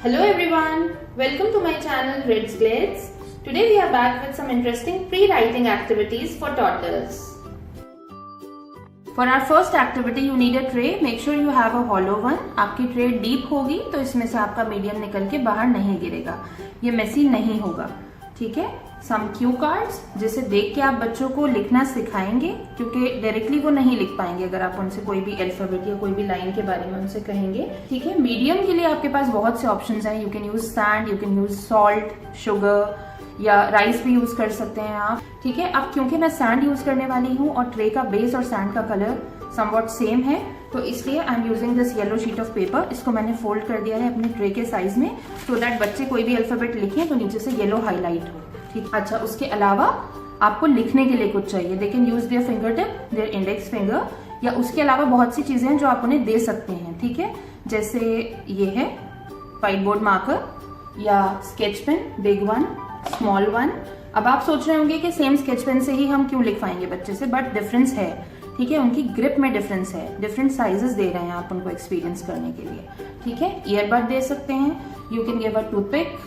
Hello everyone, welcome to my channel Red's Glades. Today we are back with some interesting pre-writing activities for toddlers. For our first activity you need a tray. Make sure you have a hollow one. आपकी tray deep होगी तो इसमें से आपका medium निकल के बाहर नहीं गिरेगा, ये मेसी नहीं होगा, ठीक है। सम क्यू कार्ड्स जिसे देख के आप बच्चों को लिखना सिखाएंगे, क्योंकि डायरेक्टली वो नहीं लिख पाएंगे अगर आप उनसे कोई भी अल्फाबेट या कोई भी लाइन के बारे में उनसे कहेंगे, ठीक है। मीडियम के लिए आपके पास बहुत से ऑप्शंस हैं। You can use sand, you can use salt, sugar या राइस भी यूज कर सकते हैं आप, ठीक है। अब क्योंकि मैं सैंड यूज करने वाली हूँ और ट्रे का बेस और सैंड का कलर समवॉट सेम है, तो इसलिए I am using this yellow sheet of paper. इसको मैंने फोल्ड कर दिया है अपने ट्रे के साइज में, सो दैट बच्चे कोई भी अल्फाबेट लिखें तो नीचे से येलो हाईलाइट हो, ठीक। अच्छा, उसके अलावा आपको लिखने के लिए कुछ चाहिए। They can use their finger tip, their index finger, या उसके अलावा बहुत सी चीजें हैं जो आप उन्हें दे सकते हैं, ठीक है। जैसे ये है व्हाइट बोर्ड मार्कर या sketch pen, big one, small one. अब आप सोच रहे होंगे कि सेम स्केच पेन से ही हम क्यों लिखवाएंगे बच्चे से, बट डिफरेंस है, ठीक है। उनकी ग्रिप में डिफरेंस है, डिफरेंट साइजेस दे रहे हैं आप उनको एक्सपीरियंस करने के लिए, ठीक है। ईयरबड दे सकते हैं, you can give a toothpick,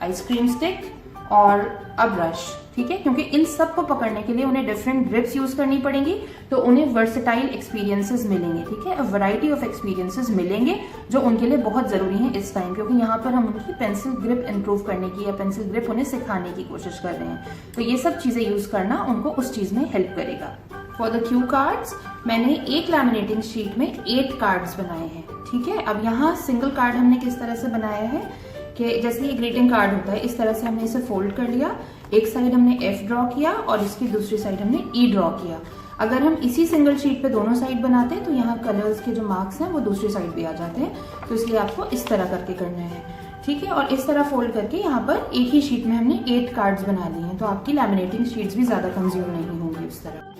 ice cream stick और अ ब्रश, ठीक है। क्योंकि इन सब को पकड़ने के लिए उन्हें डिफरेंट ग्रिप्स यूज करनी पड़ेंगी, तो उन्हें वर्सेटाइल एक्सपीरियंसेस मिलेंगे, ठीक है। वैरायटी ऑफ एक्सपीरियंसेस मिलेंगे जो उनके लिए बहुत जरूरी है इस टाइम, क्योंकि यहाँ पर हम उनकी पेंसिल ग्रिप इंप्रूव करने की या पेंसिल ग्रिप उन्हें सिखाने की कोशिश कर रहे हैं, तो ये सब चीजें यूज करना उनको उस चीज में हेल्प करेगा। फॉर द क्यू कार्ड्स मैंने एक लैमिनेटिंग शीट में 8 कार्ड्स बनाए हैं, ठीक है। अब यहाँ सिंगल कार्ड हमने किस तरह से बनाया है कि जैसे ये ग्रीटिंग कार्ड होता है, इस तरह से हमने इसे फोल्ड कर लिया। एक साइड हमने F ड्रॉ किया और इसकी दूसरी साइड हमने E ड्रॉ किया। अगर हम इसी सिंगल शीट पे दोनों साइड बनाते हैं तो यहाँ कलर्स के जो मार्क्स हैं वो दूसरी साइड भी आ जाते हैं, तो इसलिए आपको इस तरह करके करना है, ठीक है। और इस तरह फोल्ड करके यहाँ पर एक ही शीट में हमने 8 कार्ड्स बना लिए हैं, तो आपकी लैमिनेटिंग शीट्स भी ज्यादा कंज्यूम नहीं होंगी इस तरह।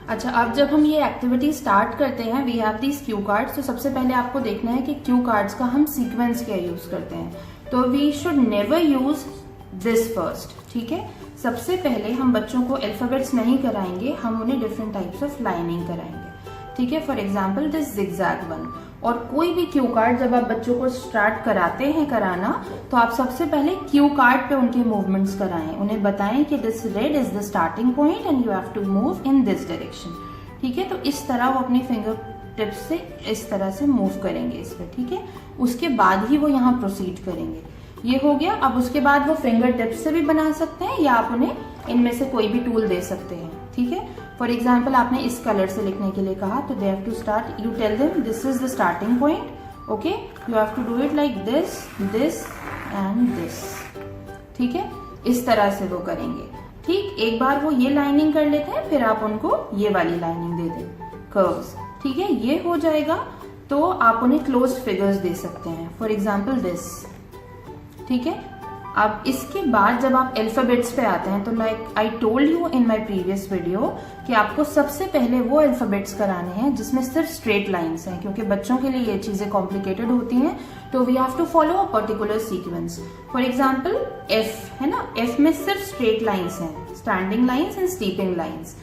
अच्छा, अब जब हम ये एक्टिविटी स्टार्ट करते हैं, we have these cue cards, तो सबसे पहले आपको देखना है कि क्यू कार्ड्स का हम सीक्वेंस क्या यूज करते हैं। तो we should never use this first, ठीक है। सबसे पहले हम बच्चों को अल्फाबेट्स नहीं कराएंगे, हम उन्हें डिफरेंट टाइप्स ऑफ लाइनिंग कराएंगे, ठीक है। For example this zigzag one. और कोई भी क्यू कार्ड जब आप बच्चों को स्टार्ट कराते हैं कराना, तो आप सबसे पहले क्यू कार्ड पे उनके मूवमेंट्स कराएं, उन्हें बताएं कि this red is the starting point and you have to move in this direction, ठीक है। तो इस तरह वो अपनी फिंगर टिप्स से इस तरह से मूव करेंगे इस पे, ठीक है। उसके बाद ही वो यहाँ प्रोसीड करेंगे। ये हो गया। अब उसके बाद वो फिंगर टिप्स से भी बना सकते हैं या आप उन्हें इनमें से कोई भी टूल दे सकते हैं, ठीक है। फॉर एग्जाम्पल आपने इस कलर से लिखने के लिए कहा, तो they have to start, you tell them this is the starting point, okay, you have to do it like this, this and this, ठीक है। इस तरह से वो करेंगे, ठीक। एक बार वो ये लाइनिंग कर लेते हैं, फिर आप उनको ये वाली लाइनिंग दे दें, कर्व्स, ठीक है। ये हो जाएगा तो आप उन्हें क्लोज्ड फिगर्स दे सकते हैं, फॉर एग्जाम्पल दिस, ठीक है। अब इसके बाद जब आप अल्फाबेट्स पे आते हैं, तो like I told you in my previous video कि आपको सबसे पहले वो अल्फाबेट्स कराने हैं जिसमें सिर्फ स्ट्रेट लाइंस हैं, क्योंकि बच्चों के लिए ये चीजें कॉम्प्लिकेटेड होती हैं, तो we have to follow a particular sequence. For example F है ना, F में सिर्फ स्ट्रेट लाइंस हैं, standing lines and steeping lines,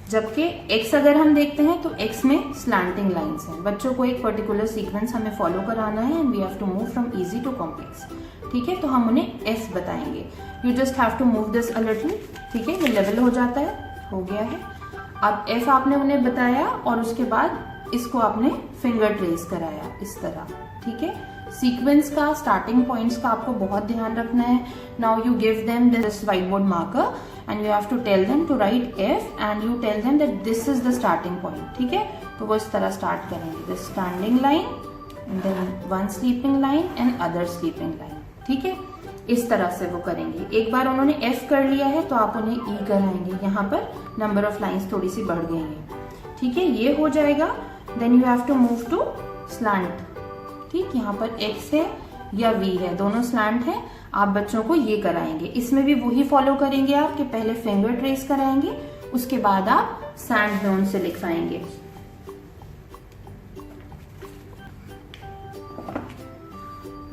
जबकि X अगर हम देखते हैं तो X में स्लैंटिंग लाइंस हैं। बच्चों को एक पर्टिकुलर सीक्वेंस हमें फॉलो कराना है and we have to move from easy to complex, ठीक है। तो हम उन्हें F बताएंगे, you just have to move this a little, ठीक है। ये लेवल हो जाता है, हो गया है। अब F आपने उन्हें बताया और उसके बाद इसको आपने फिंगर ट्रेस कराया इस तरह, ठीक है। सीक्वेंस का, स्टार्टिंग पॉइंट्स का आपको बहुत ध्यान रखना है। Now you give them this white board marker and you have to tell them to write F and you tell them that this is the starting point, ठीक है। तो वो इस तरह स्टार्ट करेंगे, this standing line and then one sleeping line and other sleeping line, ठीक है। इस तरह से वो करेंगे। एक बार उन्होंने F कर लिया है तो आप उन्हें E कराएंगे, यहाँ पर नंबर ऑफ लाइंस थोड़ी सी बढ़ गई हैं, ठीक है। ये हो जाएगा। Then you have to move to slant, ठीक। यहाँ पर X है या V है, दोनों स्लैंट है। आप बच्चों को ये कराएंगे, इसमें भी वही फॉलो करेंगे आप कि पहले फिंगर ट्रेस कराएंगे, उसके बाद आप सैंड में उनसे लिखवाएंगे,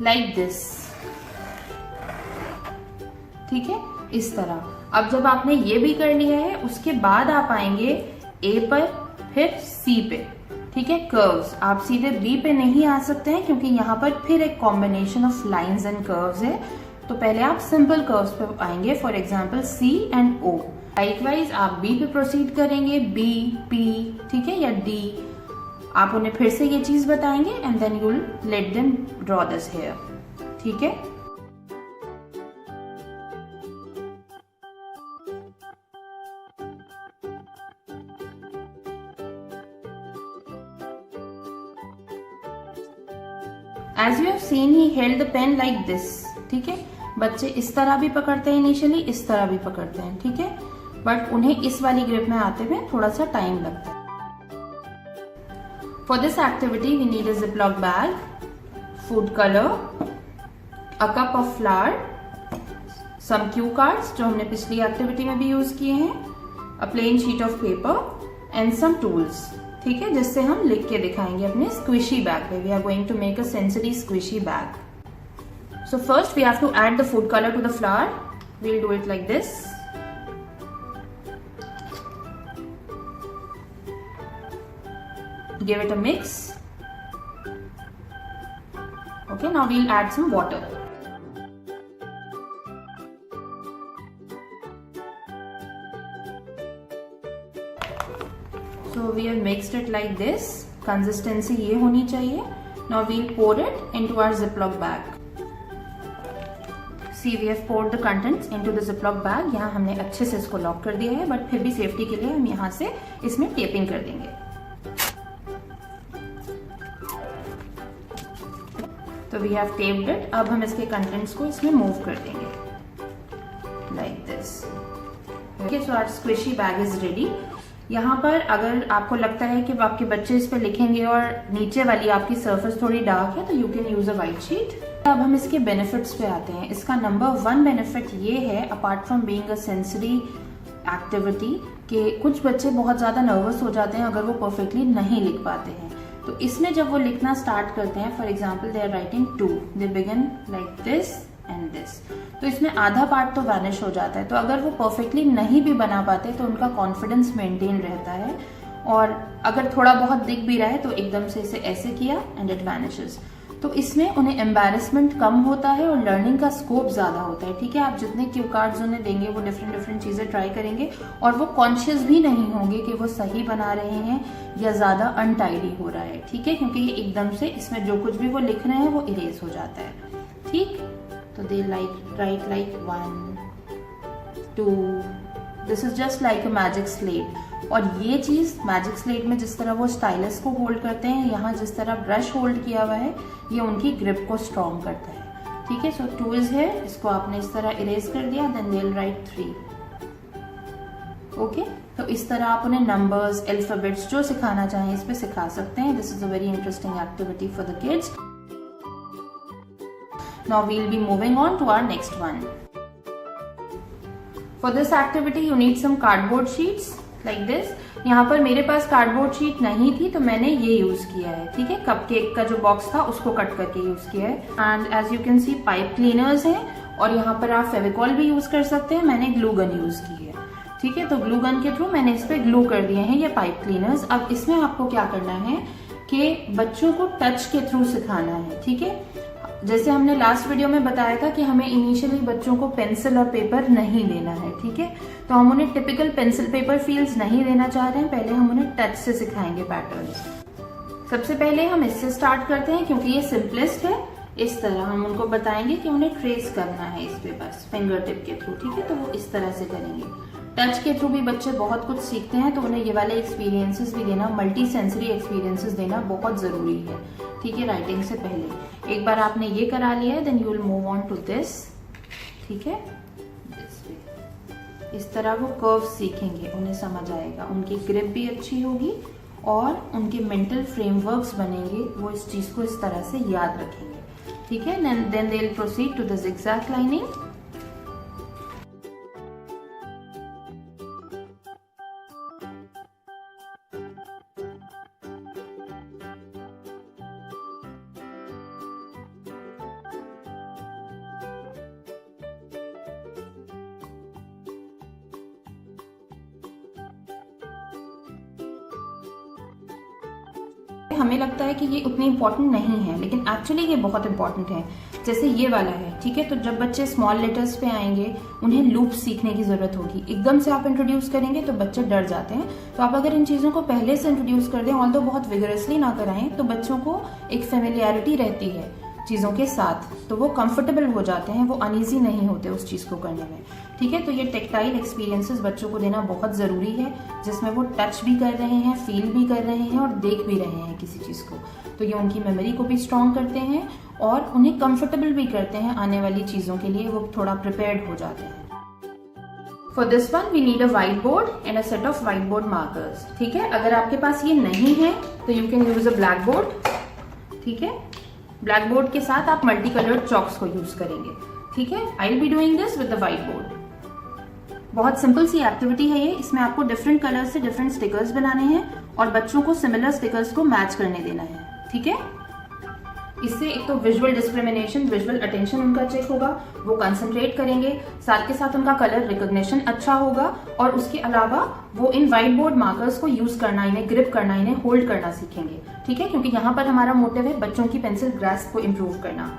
लाइक दिस, ठीक है। इस तरह अब जब आपने ये भी कर लिया है, उसके बाद आप आएंगे ए पर, फिर सी पे, ठीक है। कर्व्स आप सीधे बी पे नहीं आ सकते हैं क्योंकि यहाँ पर फिर एक combination of lines and curves है। तो पहले आप सिंपल कर्व्स पे आएंगे, for example C and O. Likewise आप बी पे प्रोसीड करेंगे, बी, पी, ठीक है, या डी। आप उन्हें फिर से ये चीज बताएंगे and then you will let them draw this here, ठीक है। As you have seen, he held the pen like this, ठीक है। बच्चे इस तरह भी पकड़ते हैं इनिशियली, इस तरह भी पकड़ते हैं, ठीक है, बट उन्हें इस वाली ग्रिप में आते हुए थोड़ा सा टाइम लगता है। For this activity, we need a Ziploc bag, food color, a cup of flour, some cue cards जो हमने पिछली एक्टिविटी में भी यूज किए हैं, a plain sheet of paper and some tools, ठीक है, जिससे हम लिख के दिखाएंगे अपने स्क्विशी बैग पे। We are going to make a sensory squishy bag. So first we have to add the food colour to the flower. We'll do it like this. Give it a mix. Okay, now we'll add some water. So we have mixed it like this. Consistency ये होनी चाहिए. Now we'll pour it into our Ziploc bag. See, we have poured the contents into the Ziploc bag. यहाँ हमने अच्छे से इसको lock कर दिया है, बट फिर भी सेफ्टी के लिए हम यहाँ से इसमें टेपिंग कर देंगे. तो we have taped it. अब हम इसके contents को इसमें मूव कर देंगे like this. Okay, so our squishy bag is ready. यहाँ पर अगर आपको लगता है कि आपके बच्चे इस पर लिखेंगे और नीचे वाली आपकी सरफेस थोड़ी डार्क है, तो you can use a white sheet. अब हम इसके बेनिफिट्स पे आते हैं। इसका नंबर 1 बेनिफिट ये है, apart from being a sensory activity, कि कुछ बच्चे बहुत ज्यादा नर्वस हो जाते हैं अगर वो परफेक्टली नहीं लिख पाते हैं। तो इसमें जब वो लिखना स्टार्ट करते हैं, for example they are writing 2, they begin like this and this, तो इसमें आधा पार्ट तो वैनिश हो जाता है। तो अगर वो परफेक्टली नहीं भी बना पाते तो उनका कॉन्फिडेंस मेंटेन रहता है, और अगर थोड़ा बहुत दिख भी रहा है तो एकदम से इसे ऐसे किया एंड इट वैनिशेस। तो इसमें उन्हें एम्बैरेसमेंट कम होता है और लर्निंग का स्कोप ज्यादा होता है, ठीक है। आप जितने क्यू कार्ड्स उन्हें देंगे वो डिफरेंट चीजें ट्राई करेंगे, और वो कॉन्शियस भी नहीं होंगे कि वो सही बना रहे हैं या ज्यादा अनटाइडी हो रहा है, ठीक है, क्योंकि ये एकदम से इसमें जो कुछ भी वो लिख रहे हैं वो इरेज हो जाता है, ठीक। तो they write like 1, 2, this is just like a magic slate. और ये चीज मैजिक स्लेट में जिस तरह वो स्टाइलस को होल्ड करते हैं, यहाँ जिस तरह ब्रश होल्ड किया हुआ है, ये उनकी ग्रिप को स्ट्रॉन्ग करता है, ठीक है। सो 2 इज है, इसको आपने इस तरह इरेज कर दिया, then they will write 3। Okay, तो इस तरह आप उन्हें नंबर्स, अल्फाबेट्स जो सिखाना चाहें इस पे सिखा सकते हैं। This is a very interesting activity for the kids. Now we'll be moving on to our next one. For this activity you need some cardboard sheets like this. यहाँ पर मेरे पास कार्डबोर्ड शीट नहीं थी तो मैंने ये यूज किया है, ठीक है। कपकेक का जो बॉक्स था उसको कट करके यूज किया है. And as you can see pipe cleaners हैं, और यहाँ पर आप फेविकॉल भी यूज कर सकते हैं. मैंने ग्लू गन यूज की है, ठीक है. तो ग्लू गन के थ्रू मैंने इस पे ग्लू कर दिए हैं ये पाइप क्लीनर्स. अब इसमें आपको क्या करना है कि बच्चों को टच के थ्रू सिखाना है, ठीक है. जैसे हमने लास्ट वीडियो में बताया था कि हमें इनिशियली बच्चों को पेंसिल और पेपर नहीं देना है, ठीक है. तो हम उन्हें टिपिकल पेंसिल पेपर फील्स नहीं देना चाह रहे हैं. पहले हम उन्हें टच से सिखाएंगे पैटर्न्स. सबसे पहले हम इससे स्टार्ट करते हैं क्योंकि ये सिंपलेस्ट है. इस तरह हम उनको बताएंगे कि उन्हें ट्रेस करना है इस पे बस फिंगर टिप के थ्रू, ठीक है. तो वो इस तरह से करेंगे. टच के थ्रू भी बच्चे बहुत कुछ सीखते हैं, तो उन्हें ये वाले एक्सपीरियंसेस भी देना, मल्टी सेंसरी एक्सपीरियंसेस देना बहुत जरूरी है, ठीक है. राइटिंग से पहले एक बार आपने ये करा लिया है, then you will move on to this, ठीक है. इस तरह वो कर्व सीखेंगे, उन्हें समझ आएगा, उनकी ग्रिप भी अच्छी होगी और उनके मेंटल फ्रेमवर्क्स बनेंगे. वो इस चीज को इस तरह से याद रखेंगे, ठीक है. Then they will proceed to the zigzag lining. हमें लगता है कि ये उतनी इम्पोर्टेंट नहीं है, लेकिन एक्चुअली ये बहुत इंपॉर्टेंट है। जैसे ये वाला है, ठीक है, तो जब बच्चे स्मॉल लेटर्स पे आएंगे उन्हें लूप सीखने की जरूरत होगी। एकदम से आप इंट्रोड्यूस करेंगे तो बच्चे डर जाते हैं। तो आप अगर इन चीजों को पहले से इंट्रोड्यूस कर दें, ऑल्दो बहुत विगरसली ना कराएं, तो बच्चों को एक फेमिलियरिटी रहती है चीजों के साथ, तो वो कंफर्टेबल हो जाते हैं, वो अनईजी नहीं होते उस चीज को करने में। ठीक है, तो ये टेक्टाइल एक्सपीरियंसेस बच्चों को देना बहुत जरूरी है, जिसमें वो टच भी कर रहे हैं, फील भी कर रहे हैं और देख भी रहे हैं किसी चीज को। तो ये उनकी मेमोरी को भी स्ट्रॉन्ग करते हैं और उन्हें कंफर्टेबल भी करते हैं आने वाली चीजों के लिए, वो थोड़ा प्रिपेयर्ड हो जाते हैं। For this one we need a whiteboard and a set of whiteboard markers. ठीक है, अगर आपके पास ये नहीं है तो you can use a blackboard. ठीक है, ब्लैक बोर्ड के साथ आप मल्टी कलर्ड चॉक्स को यूज करेंगे। ठीक है, I will be doing this with the white board. बहुत सिंपल सी एक्टिविटी है ये। इसमें आपको डिफरेंट कलर से डिफरेंट स्टिकर्स बनाने हैं और बच्चों को सिमिलर स्टिकर्स को मैच करने देना है। ठीक है, इससे एक तो विजुअल डिस्क्रिमिनेशन, विजुअल अटेंशन उनका चेक होगा, वो कंसंट्रेट करेंगे, साथ के साथ उनका कलर रिकॉग्निशन अच्छा होगा और उसके अलावा वो इन व्हाइट बोर्ड मार्कर्स को यूज करना, इन्हें ग्रिप करना, इन्हें होल्ड करना सीखेंगे। ठीक है, क्योंकि यहाँ पर हमारा मोटिव है बच्चों की पेंसिल ग्रास्प को इम्प्रूव करना।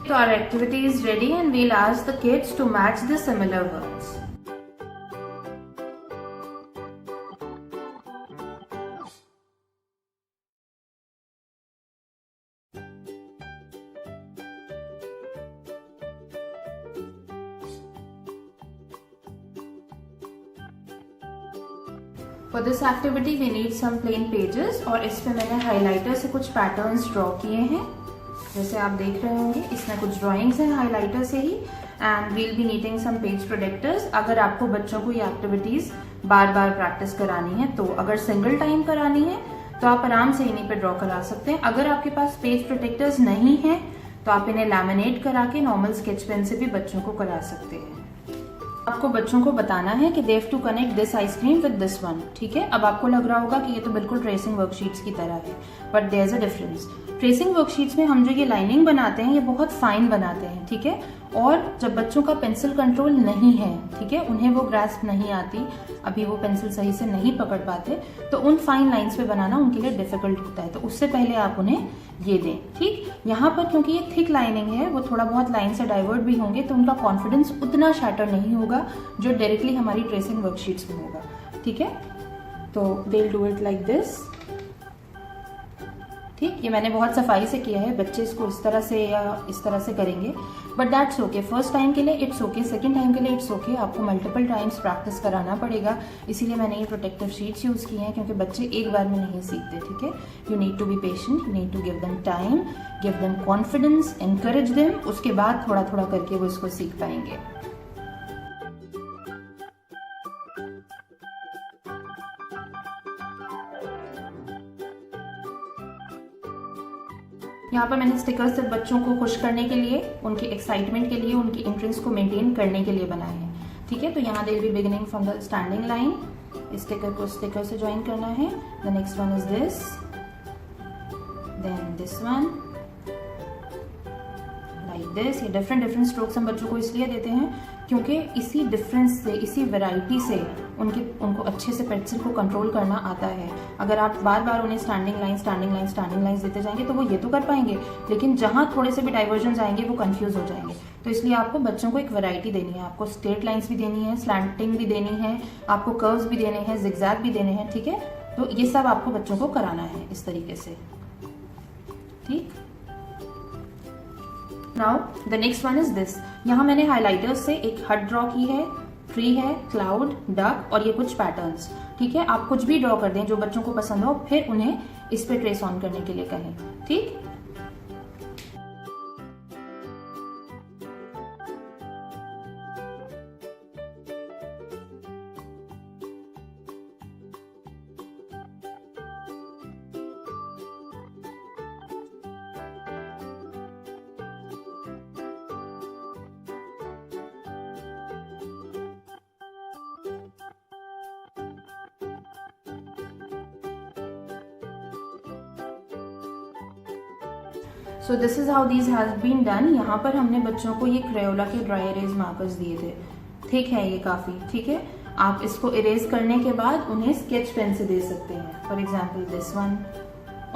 So our activity is ready and we'll ask the kids to match the similar words. For this activity we need some plain pages और इस पे मैंने हाइलाइटर से कुछ पैटर्न्स ड्रॉ किए हैं, जैसे आप देख रहे होंगे। इसमें कुछ ड्राइंग्स हैं हाइलाइटर से ही। And we'll be needing some page protectors. अगर आपको बच्चों को ये एक्टिविटीज बार बार प्रैक्टिस करानी है, तो अगर सिंगल टाइम करानी है तो आप आराम से इन्हीं पे ड्रॉ करा सकते हैं। अगर आपके पास पेज प्रोटेक्टर्स नहीं है तो आप इन्हें लैमिनेट करा के नॉर्मल स्केच पेन से भी बच्चों को करा सकते हैं। आपको बच्चों को बताना है कि they have to connect this ice cream with this one. ठीक है, अब आपको लग रहा होगा कि ये तो बिल्कुल ट्रेसिंग वर्कशीट्स की तरह है, but there is a difference. Tracing worksheets में हम जो ये लाइनिंग बनाते हैं ये बहुत फाइन बनाते हैं। ठीक है, और जब बच्चों का पेंसिल कंट्रोल नहीं है, ठीक है, उन्हें वो ग्रास्प नहीं आती, अभी वो पेंसिल सही से नहीं पकड़ पाते, तो उन फाइन लाइंस पे बनाना उनके लिए डिफिकल्ट होता है। तो उससे पहले आप उन्हें ये दें। ठीक, यहाँ पर क्योंकि ये थिक लाइनिंग है, वो थोड़ा बहुत लाइन से डाइवर्ट भी होंगे, तो उनका कॉन्फिडेंस उतना शैटर नहीं होगा जो डायरेक्टली हमारी ट्रेसिंग वर्कशीट्स में होगा। ठीक है, तो they will do it like this. ठीक, ये मैंने बहुत सफाई से किया है, बच्चे इसको इस तरह से या इस तरह से करेंगे, but that's okay. First time के लिए इट्स ओके, सेकंड टाइम के लिए इट्स ओके। आपको मल्टीपल टाइम्स प्रैक्टिस कराना पड़ेगा, इसीलिए मैंने ये प्रोटेक्टिव शीट्स यूज की हैं, क्योंकि बच्चे एक बार में नहीं सीखते। ठीक है, you need to be patient, you need to give them time, give them confidence, encourage them, उसके बाद थोड़ा थोड़ा करके वो इसको सीख पाएंगे। यहाँ पर मैंने स्टिकर्स सिर्फ बच्चों को खुश करने के लिए, उनके एक्साइटमेंट के लिए, उनकी इंटरेस्ट को मेंटेन करने के लिए बनाए हैं। ठीक है, तो यहाँ they will be beginning from the standing line. Sticker को स्टिकर से ज्वाइन करना है। The next one is this, then this one like this. ये डिफरेंट स्ट्रोक्स हम बच्चों को इसलिए देते हैं क्योंकि इसी डिफरेंस से, इसी वैरायटी से उनको अच्छे से पेंसिल को कंट्रोल करना आता है। अगर आप बार बार उन्हें स्टैंडिंग लाइन देते जाएंगे तो वो ये तो कर पाएंगे, लेकिन जहां थोड़े से भी डाइवर्जन आएंगे वो कंफ्यूज हो जाएंगे। तो इसलिए आपको बच्चों को एक वैरायटी देनी है। आपको स्ट्रेट लाइंस भी देनी है, स्लैंटिंग भी देनी है, आपको कर्व्स भी देने हैं, जिगजैग भी देने हैं। ठीक है, तो ये सब आपको बच्चों को कराना है इस तरीके से। ठीक, now the next one is this. यहाँ मैंने हाइलाइटर्स से एक हट ड्रॉ की है, ट्री है, क्लाउड, डक और ये कुछ पैटर्न्स। ठीक है, आप कुछ भी ड्रॉ कर दें जो बच्चों को पसंद हो, फिर उन्हें इस पे ट्रेस ऑन करने के लिए कहें। ठीक, so this is how these has been done. यहाँ पर हमने बच्चों को ये क्रेयोला के ड्राई इरेज मार्कर्स दिए थे, ठीक है, ये काफी ठीक है। आप इसको इरेज करने के बाद उन्हें स्केच पेन से दे सकते हैं, फॉर एग्जाम्पल दिस वन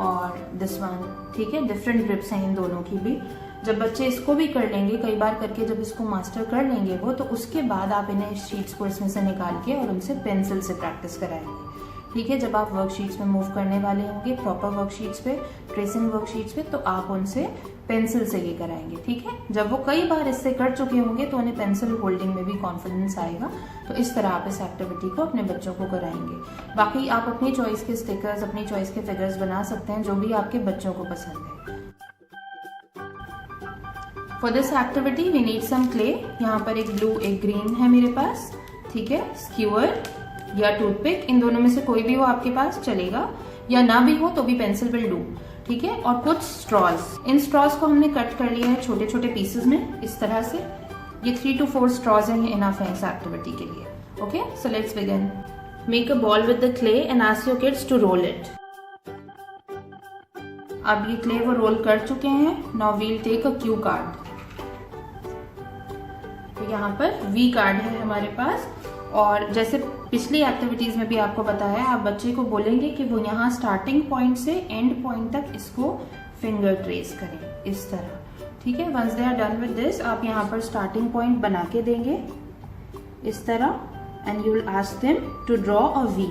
और दिस वन, ठीक है, डिफरेंट ग्रिप्स हैं इन दोनों की भी। जब बच्चे इसको भी कर लेंगे, कई बार करके जब इसको मास्टर कर लेंगे वो, तो उसके बाद आप इन्हें शीट्स को इसमें से निकाल के और उनसे पेंसिल से प्रैक्टिस कराएंगे, ठीक है। जब आप वर्कशीट्स में मूव करने वाले होंगे, प्रॉपर वर्कशीट्स पे, ट्रेसिंग वर्कशीट्स पे, तो आप उनसे पेंसिल से ये कराएंगे, ठीक है। जब वो कई बार इससे कर चुके होंगे तो उन्हें पेंसिल होल्डिंग में भी कॉन्फिडेंस आएगा। तो इस तरह आप इस एक्टिविटी को अपने बच्चों को कराएंगे। बाकी आप अपनी चॉइस के स्टिकर्स, अपनी चॉइस के फिगर्स बना सकते हैं, जो भी आपके बच्चों को पसंद है। For this activity we need some clay. यहाँ पर एक ब्लू एक ग्रीन है मेरे पास, ठीक है। स्क्यूअर या टूथपिक, इन दोनों में से कोई भी हो आपके पास चलेगा, या ना भी हो तो भी पेंसिल विल डू, ठीक है। और कुछ स्ट्रॉज, इन स्ट्रॉज को हमने कट कर लिया है छोटे छोटे पीसेस में इस तरह से। ये 3 to 4 स्ट्रॉज हैं, ये इनफ है इस एक्टिविटी के लिए। Okay, so let's begin. Make a ball with the clay and ask your kids to roll it. अब ये क्ले वो रोल कर चुके हैं। Now we'll take a cue card. तो यहाँ पर वी कार्ड है हमारे पास, और जैसे पिछली एक्टिविटीज में भी आपको बताया, आप बच्चे को बोलेंगे कि वो यहाँ स्टार्टिंग पॉइंट से एंड पॉइंट तक इसको फिंगर ट्रेस करें इस तरह, ठीक है। Once they are done with this, आप यहाँ पर स्टार्टिंग पॉइंट बना के देंगे इस तरह, and you will ask them to draw a V.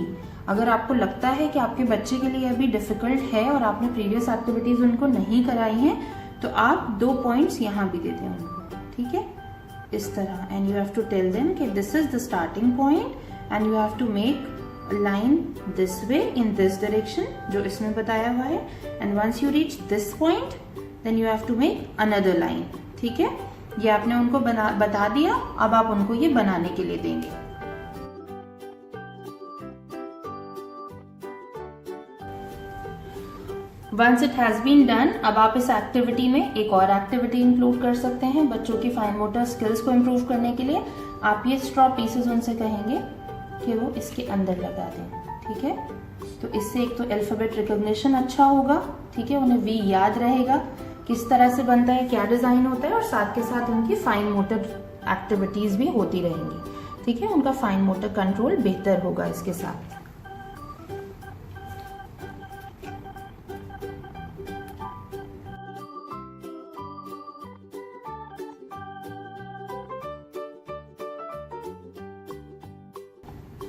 अगर आपको लगता है कि आपके बच्चे के लिए अभी डिफिकल्ट है और आपने प्रीवियस एक्टिविटीज उनको नहीं कराई हैं, तो आप 2 पॉइंट्स यहाँ भी दे दें उनको, ठीक है, इस तरह। And you have to tell them कि this is the starting point and you have to make a line this way in this direction, जो इसमें बताया हुआ है। And once you reach this point then you have to make another line, ठीक है। ये आपने उनको बता दिया, अब आप उनको ये बनाने के लिए देंगे। Once it has been done, अब आप इस एक्टिविटी में एक और एक्टिविटी इंक्लूड कर सकते हैं बच्चों की फाइन मोटर स्किल्स को इम्प्रूव करने के लिए। आप ये स्ट्रॉ पीसेस उनसे कहेंगे कि वो इसके अंदर लगा दें, ठीक है। तो इससे एक तो अल्फाबेट रिकॉग्निशन अच्छा होगा, ठीक है, उन्हें वी याद रहेगा किस तरह से बनता है, क्या डिजाइन होता है, और साथ के साथ उनकी फाइन मोटर एक्टिविटीज भी होती रहेंगी, ठीक है। उनका फाइन मोटर कंट्रोल बेहतर होगा इसके साथ।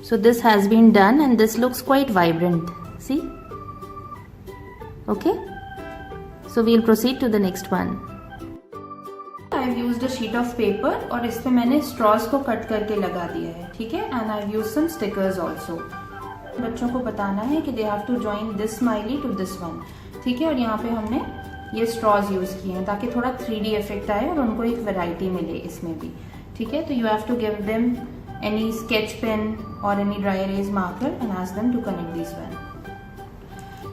So this has been done and this looks quite vibrant. See? Okay? So we'll proceed to the next one. I've used a sheet of paper और इस पे मैंने straws को कट करके लगा दिया है, ठीक है? And I've used some stickers also. बच्चों को बताना है कि they have to join this smiley to this one, ठीक है? और यहाँ पे हमने ये straws यूज किए हैं ताकि थोड़ा 3D इफेक्ट आए और उनको एक वैरायटी मिले इसमें भी, ठीक है? तो you have to give them any sketch pen or any dry erase marker and ask them to connect these one.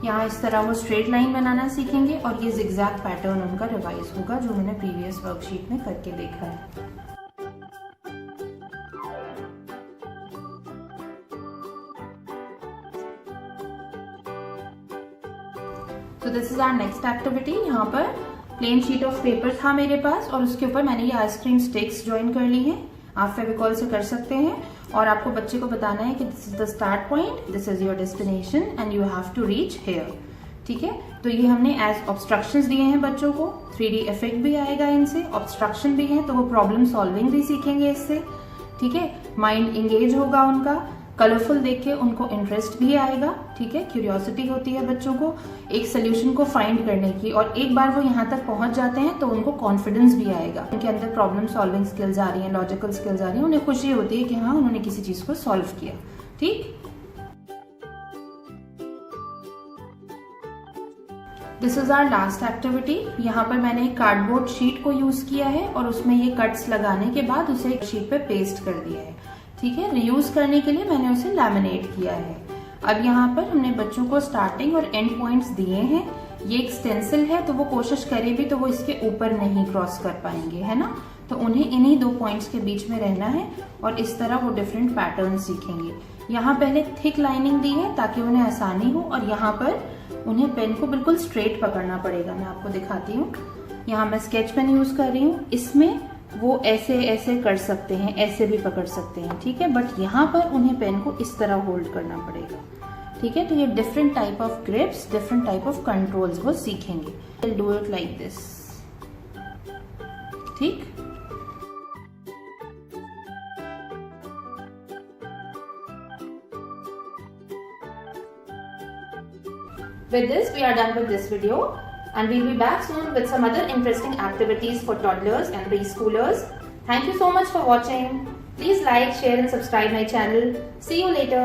यहाँ इस तरह वो स्ट्रेट लाइन बनाना सीखेंगे और ये zigzag पैटर्न उनका रिवाइज होगा जो मैंने प्रीवियस वर्कशीट में करके देखा है। So this is our next activity. यहाँ पर प्लेन शीट ऑफ पेपर था मेरे पास और उसके ऊपर मैंने ये आइसक्रीम स्टिक्स ज्वाइन कर ली हैं। आप फेविकॉल से कर सकते हैं और आपको बच्चे को बताना है कि this is the start point, this is your destination and you have to reach here, ठीक है। तो ये हमने एज ऑब्स्ट्रक्शंस दिए हैं बच्चों को, 3D इफेक्ट भी आएगा इनसे, ऑब्स्ट्रक्शन भी है तो वो प्रॉब्लम सॉल्विंग भी सीखेंगे इससे, ठीक है। माइंड इंगेज होगा उनका, कलरफुल देख के उनको इंटरेस्ट भी आएगा, ठीक है। क्यूरियोसिटी होती है बच्चों को एक सोल्यूशन को फाइंड करने की, और एक बार वो यहाँ तक पहुंच जाते हैं तो उनको कॉन्फिडेंस भी आएगा, उनके अंदर प्रॉब्लम सॉल्विंग स्किल्स आ रही हैं, लॉजिकल स्किल्स आ रही हैं, उन्हें खुशी होती है कि हाँ उन्होंने किसी चीज को सॉल्व किया, ठीक। This is our last activity. यहाँ पर मैंने एक कार्डबोर्ड शीट को यूज किया है और उसमें ये कट्स लगाने के बाद उसे एक शीट पे पेस्ट कर दिया है, ठीक है। रीयूज करने के लिए मैंने उसे लैमिनेट किया है। अब यहाँ पर हमने बच्चों को स्टार्टिंग और एंड पॉइंट्स दिए हैं। ये एक स्टेंसिल है तो वो कोशिश करे भी तो वो इसके ऊपर नहीं क्रॉस कर पाएंगे, है ना। तो उन्हें इन्हीं 2 पॉइंट्स के बीच में रहना है और इस तरह वो डिफरेंट पैटर्न सीखेंगे। यहाँ पहले थिक लाइनिंग दी है ताकि उन्हें आसानी हो, और यहाँ पर उन्हें पेन को बिल्कुल स्ट्रेट पकड़ना पड़ेगा। मैं आपको दिखाती हूँ। यहाँ मैं स्केच पेन यूज कर रही हूँ। इसमें वो ऐसे ऐसे कर सकते हैं, ऐसे भी पकड़ सकते हैं, ठीक है, बट यहाँ पर उन्हें पेन को इस तरह होल्ड करना पड़ेगा, ठीक है। तो ये different type of grips, different type of controls वो सीखेंगे। Will do it like this, ठीक। With this, we are done with this video, and we'll be back soon with some other interesting activities for toddlers and preschoolers. Thank you so much for watching. Please like, share and subscribe my channel. See you later.